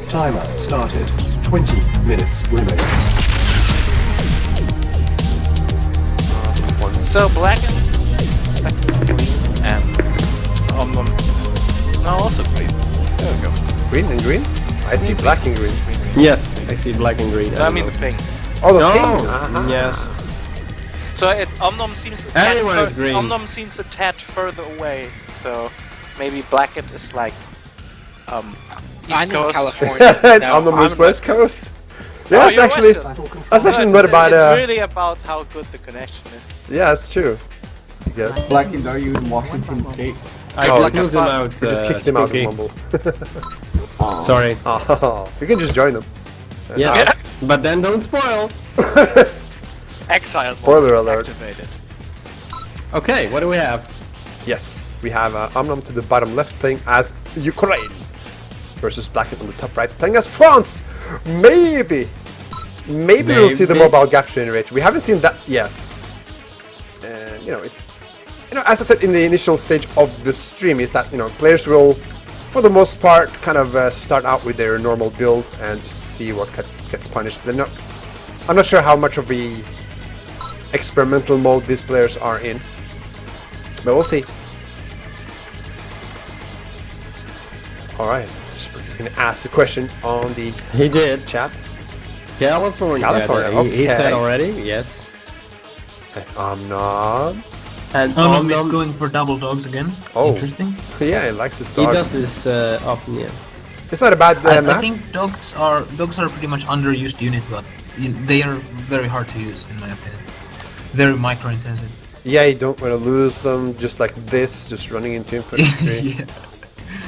Timer started. 20 minutes remaining. So Blackened is green and OMnom is now also green. There we go. Green and green? I see black and green. Yes, I see black and green. No, I mean the pink. Oh, the No. pink? Yes. So OMnom seems a tad Everyone is green. OMnom seems a tad further away. So maybe Blackened is like East I'm in Coast. California. No, On the I'm West, West Coast? Oh, Yeah, it's you're actually, Western. that's actually No, not a bad, It's really about how good the connection is. yeah, it's true. I guess. Blackened, are you in Washington State? I Oh, just moved them out. We just kicked him out of Spooky. Mumble. Sorry. Oh, you can just join them. Yeah. But then don't spoil. Exile mode Spoiler alert. activated. Okay, what do we have? Yes, we have OMnom to the bottom left playing as Ukraine versus Blackened on the top right playing as France. Maybe we'll see the Maybe. mobile gap generator. We haven't seen that yet. And you know, it's as I said in the initial stage of the stream, is that players will, for the most part, kind of start out with their normal build and just see what gets punished. I'm not sure how much of the experimental mode these players are in, but we'll see. Alright, Spooky's gonna ask the question on the He did. chat. California. California, He said okay. already, yes. OMnom. And OMnom is OMnom, going for double dogs again. Oh. Interesting. Yeah, he likes his he dogs. does this often, yeah. It's not a bad I map. think dogs are pretty much underused unit, but they are very hard to use in my opinion. Very micro intensive. Yeah, you don't want to lose them just like this, just running into infantry. Yeah.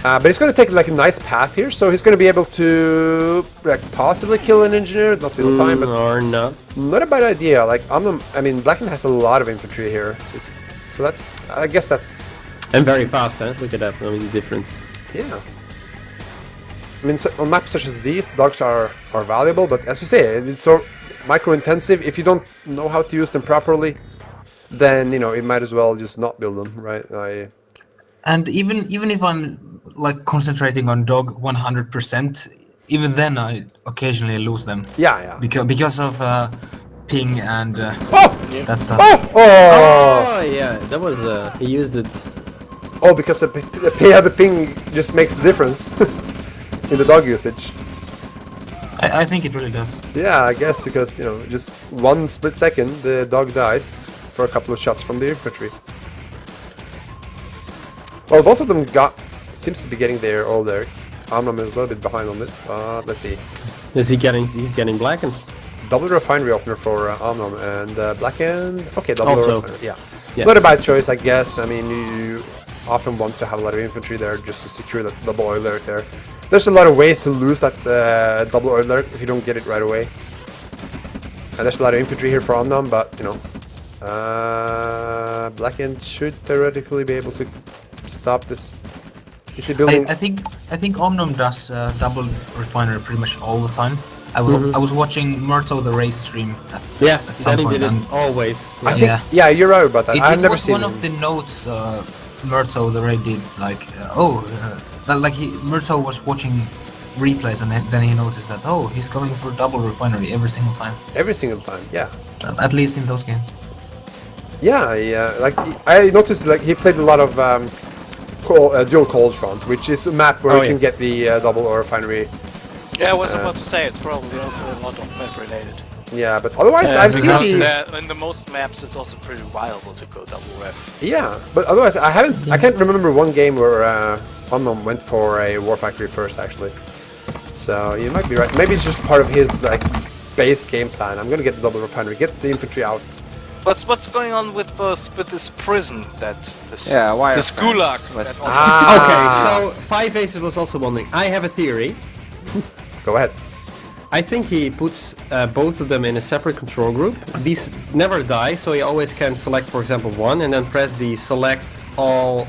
But he's going to take like a nice path here, so he's going to be able to like possibly kill an engineer, not this time, but Or not. not a bad idea. Like Blackened has a lot of infantry here, so that's, I guess that's, And very fast, huh? Look at that, I mean, the difference. yeah. I mean, so on maps such as these, dogs are valuable, but as you say, it's so micro-intensive. If you don't know how to use them properly, then you might as well just not build them, right? And even if I'm like concentrating on dog 100%, even then I occasionally lose them Yeah. because of ping and Oh! that stuff. Oh! Oh, yeah, that was, he used it. Oh, because the ping just makes the difference in the dog usage. I think it really does. Yeah, I guess because just one split second the dog dies for a couple of shots from the infantry. Well, both of them seems to be getting there all there. OMnom is a little bit behind on it. Let's see. He's getting blackened. Double refinery opener for OMnom and Blackened. Okay, double Also. refinery. Yeah. Not a bad choice, I guess. I mean, you often want to have a lot of infantry there just to secure that double oil alert there. There's a lot of ways to lose that double oil alert if you don't get it right away. And there's a lot of infantry here for OMnom, but Blackened should theoretically be able to stop this. Is he building? I think OMnom does double refinery pretty much all the time. I was watching Murto the race stream at some Danny point. did and it always. I think, yeah, you're right about that. I've it never was seen one him. of the notes Murto the Ray did, like, Murto was watching replays and then he noticed that, oh, he's going for double refinery every single time. Every single time, yeah. At least in those games. Yeah. Like I noticed, like he played a lot of dual cold front, which is a map where you can get the double oil refinery. Yeah, I was about to say it's probably also a lot of map related. Yeah, but otherwise I've seen the. In the most maps, it's also pretty viable to go double ref. Yeah, but otherwise I can't remember one game where OMnom went for a war factory first actually. So you might be right. Maybe it's just part of his like base game plan. I'm gonna get the double refinery, get the infantry out. What's going on with this prison this gulag? Okay, so 5 Aces was also wondering. I have a theory. Go ahead. I think he puts both of them in a separate control group. These never die, so he always can select, for example, one, and then press the select all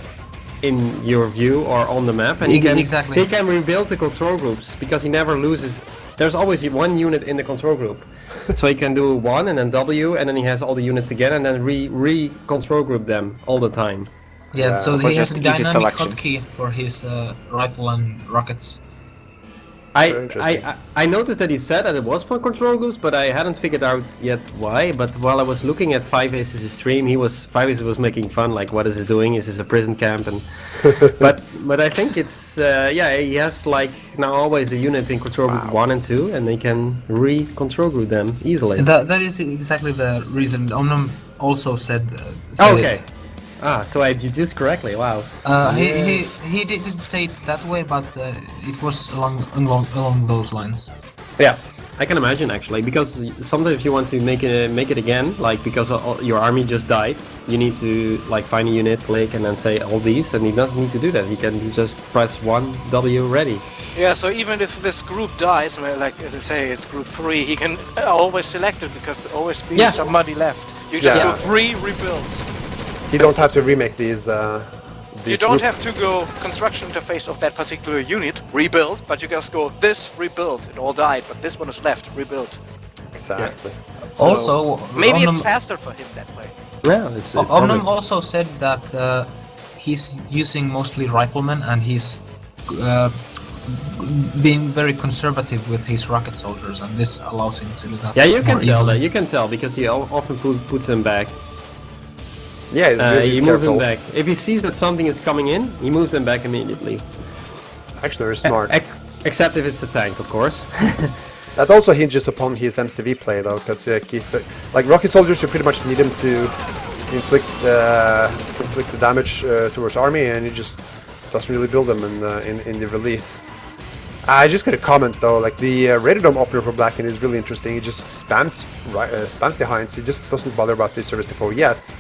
in your view or on the map, and he can rebuild the control groups because he never loses. There's always one unit in the control group, so he can do one and then W, and then he has all the units again, and then re-control group them all the time. Yeah, so he has a dynamic selection. hotkey for his rifle and rockets. Very interesting. I noticed that he said that it was for control groups, but I hadn't figured out yet why. But while I was looking at 5ace's stream, 5ace was making fun, like, what is he doing? Is this a prison camp? And but I think it's he has like now always a unit in control group 1 and 2, and they can re-control group them easily. That is exactly the reason. OMnom also said. Okay. It. So I deduced correctly. Wow. He didn't say it that way, but it was along those lines. Yeah, I can imagine actually, because sometimes if you want to make it again, like because your army just died, you need to like find a unit, click, and then say all these, and he doesn't need to do that. He can just press 1W ready. Yeah, so even if this group dies, like say it's group 3, he can always select it because there always be somebody left. You just do 3 rebuilds. You don't have to remake these. You don't have to go construction interface of that particular unit, rebuild, but you just go this, rebuild. It all died, but this one is left, rebuild. Exactly. So Also, maybe OMnom, it's faster for him that way. Yeah, it's OMnom also said that he's using mostly riflemen, and he's being very conservative with his rocket soldiers, and this allows him to do that. Yeah, you can more tell easily. that. You can tell because he often puts them back. Yeah, he's really He moves careful. them back. If he sees that something is coming in, he moves them back immediately. Actually, very smart. Except if it's a tank, of course. That also hinges upon his MCV play, though, because he's like rocket soldiers. You pretty much need him to inflict the damage towards army, and he just doesn't really build them in the release. I just got a comment though, like the Radidome opener for Blackened is really interesting. He just spams the Heinz. He just doesn't bother about the service depot yet.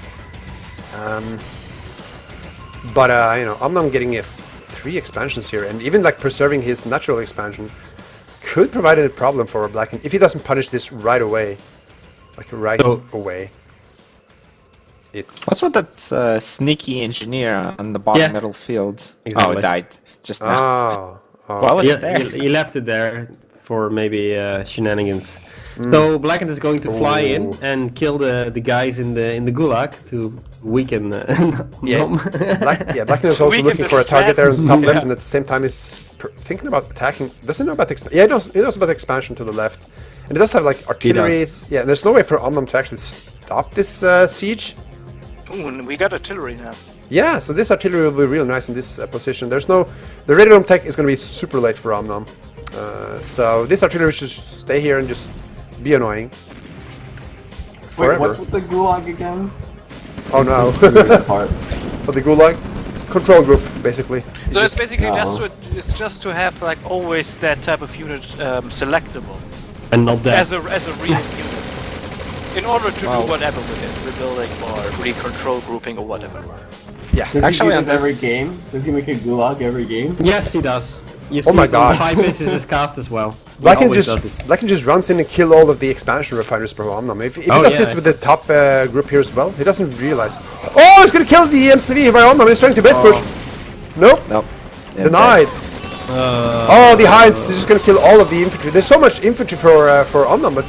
But you know, OMnom getting 3 expansions here, and even like preserving his natural expansion could provide a problem for Blackened if he doesn't punish this right away, like away. It's What's with that sneaky engineer on the bottom middle field? Exactly. Oh, it died just now. Well, it's there. He left it there for maybe shenanigans. So Blackened is going to fly in and kill the guys in the gulag to weaken. Blackened is also looking for a target there on the top left, and at the same time is thinking about attacking. Doesn't know about the expansion. Yeah, he knows about the expansion to the left, and it does have like artilleries. Yeah, and there's no way for OMnom to actually stop this siege. Ooh, and we got artillery now. Yeah, so this artillery will be really nice in this position. The Radidome tech is going to be super late for OMnom. So this artillery should stay here and just be annoying. Wait, Forever. what's with the gulag again? Oh no. Part. For the gulag? Control group, basically. So it's basically Oh. just to have like always that type of unit selectable And not that. as a real unit. In order to do whatever with it, rebuilding or re-control grouping or whatever. Yeah. Does Actually, he do on this every this- game? Does he make a gulag every game? Yes, he does. You Oh my it on God. 5ace's is cast as well. He Blackened always does this. just runs in and kill all of the expansion refineries for OMnom. If he does this with the top group here as well, he doesn't realize. Oh, he's gonna kill the MCV by OMnom. He's trying to base push. Nope. Nope. Denied. Oh, the Heinz is just gonna kill all of the infantry. There's so much infantry for OMnom, but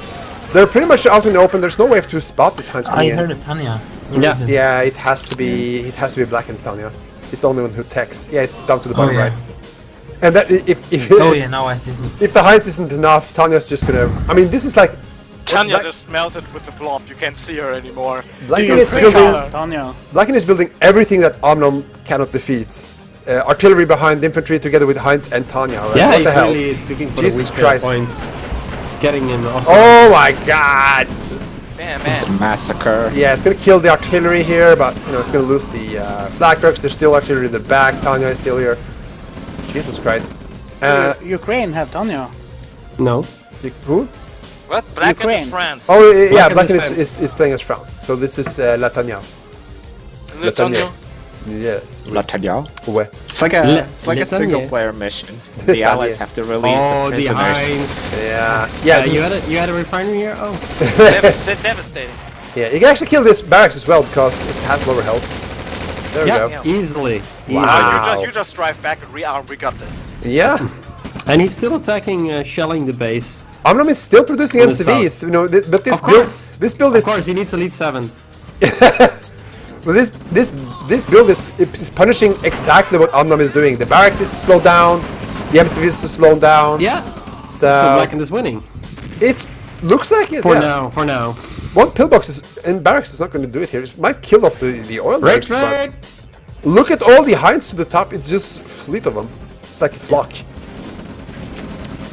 they're pretty much out in the open. There's no way to spot this Heinz. I heard it, Tanya. Yeah, it has to be Blackened down, yeah. He's the only one who techs. Yeah, it's down to the bottom right. And that if Oh yeah, now I see. if the Heinz isn't enough, Tanya's just gonna. I mean, this is like Tanya just melted with the blob. You can't see her anymore. Blackened is building everything that OMnom cannot defeat. Artillery behind infantry together with Heinz and Tanya. Right? Yeah, What he's the hell? really taking for Jesus the weak Christ. points. Getting in off. Oh my God! Man. Massacre. Yeah, it's gonna kill the artillery here, but you know it's gonna lose the flak trucks. There's still artillery in the back. Tanya is still here. Jesus Christ. Ukraine have Tanya. No. Who? What? Blackened Ukraine. is France. Oh yeah, Blackened Blackened is is playing as France. So this is La Tanya. Le Tanya. Yes. Latanya. Ouais. It's like a Latanya. single player mission. The allies have to release Oh, the the prisoners. Heinz. Yeah. You had a refinery here. Oh. Devastating. Yeah, you can actually kill this barracks as well because it has lower health. There we go. Yeah. Easily. Wow. You just drive back and rearm. We got this. Yeah. And he's still attacking, shelling the base. OMnom is still producing On the MCVs, you know, but this Of course. build Of is course, he needs Elite 7. well, this build is punishing exactly what OMnom is doing. The barracks is slowed down. The MCV is to slow down. Yeah. So Blackened is winning. it looks like it. For yeah. now, for now. One pillbox is in barracks is not going to do it here. It might kill off the oil rigs, but look at all the hinds to the top. It's just fleet of them. It's like a flock.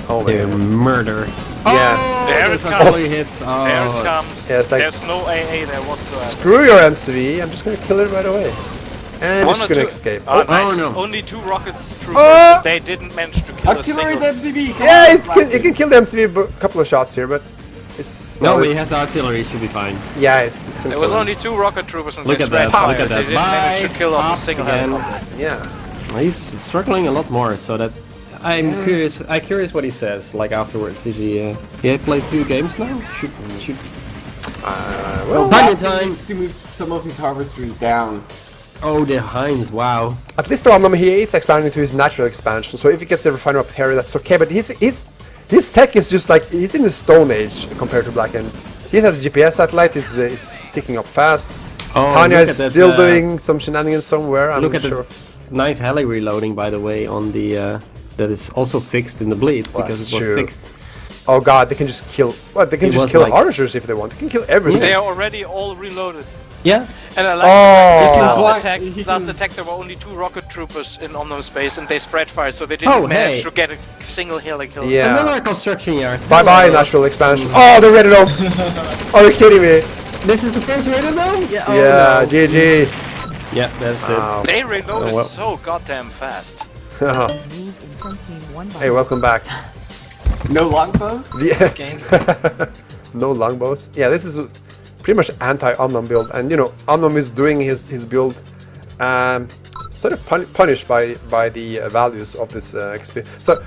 Oh my god. Murder. Yeah. There it Those comes. ugly hits. There Oh. it comes. Yeah, it's like- There's no AA there whatsoever. Screw your MCV. I'm just going to kill it right away. And One it's or going to two. escape. Oh, nice. Oh, no. Only 2 rockets through. Oh! They didn't manage to kill a Artillery single. MCV! Come Yeah, on, it can kill the MCV a couple of shots here, but it's... No, well, he it's- has the artillery, should be fine. Yeah, it's going to There kill was him. only 2 rocket troopers and Look they at that, spread fire. look at They that. didn't manage to Bye. kill off a Up single again. helicopter. Yeah. He's struggling a lot more, so that I'm curious. I'm curious what he says. Like afterwards, did he played 2 games now? Should. Well, Plenty He time. needs to move some of his harvesters down. Oh, the Heinz! Wow. at least for OMnom, he is expanding to his natural expansion, so if he gets a refinery up here, that's okay, but his tech is just like, he's in the Stone Age compared to Blackened. He has a GPS satellite, is ticking up fast. Oh, Tanya look is at that, still doing some shenanigans somewhere, I'm Look not at sure. the nice heli reloading, by the way, on the that is also fixed in the bleed because That's it was true. fixed. Oh god, they can just kill, what, they can It just was kill like- archers if they want, they can kill everything. They are already all reloaded. Yeah. And I like Oh! last attack, He last can- attack there were only 2 rocket troopers in OMnom space and they spread fire, so they didn't Oh, manage hey. to get a single heli kill. Yeah. Another construction yard. Bye bye, natural expansion. Oh, they're ready to Are you kidding me? This is the first radar now? Yeah. Oh, Yeah, no. GG. Yeah, that's Wow. They reloaded Oh, well. so goddamn fast. Hey, welcome back. No longbows? Yeah. No longbows. Yeah, this is pretty much anti-OMnom build, and you know, OMnom is doing his build sort of punished by the values of this XP. So,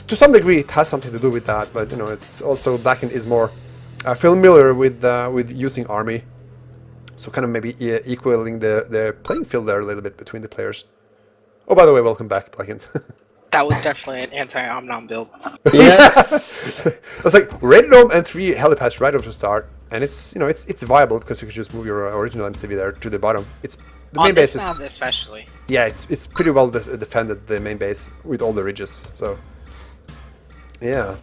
to some degree, it has something to do with that, but you know, it's also Blackened is more familiar with using army, so kind of maybe equaling the playing field there a little bit between the players. Oh, by the way, welcome back, Blackened. That was definitely an anti-OMnom build. Yes. It's like Red Dome and 3 helipads right off the start, and it's, you know, it's viable because you can just move your original MCV there to the bottom. It's the main On base this is, map especially. yeah, it's pretty well defended, the main base with all the ridges. So yeah.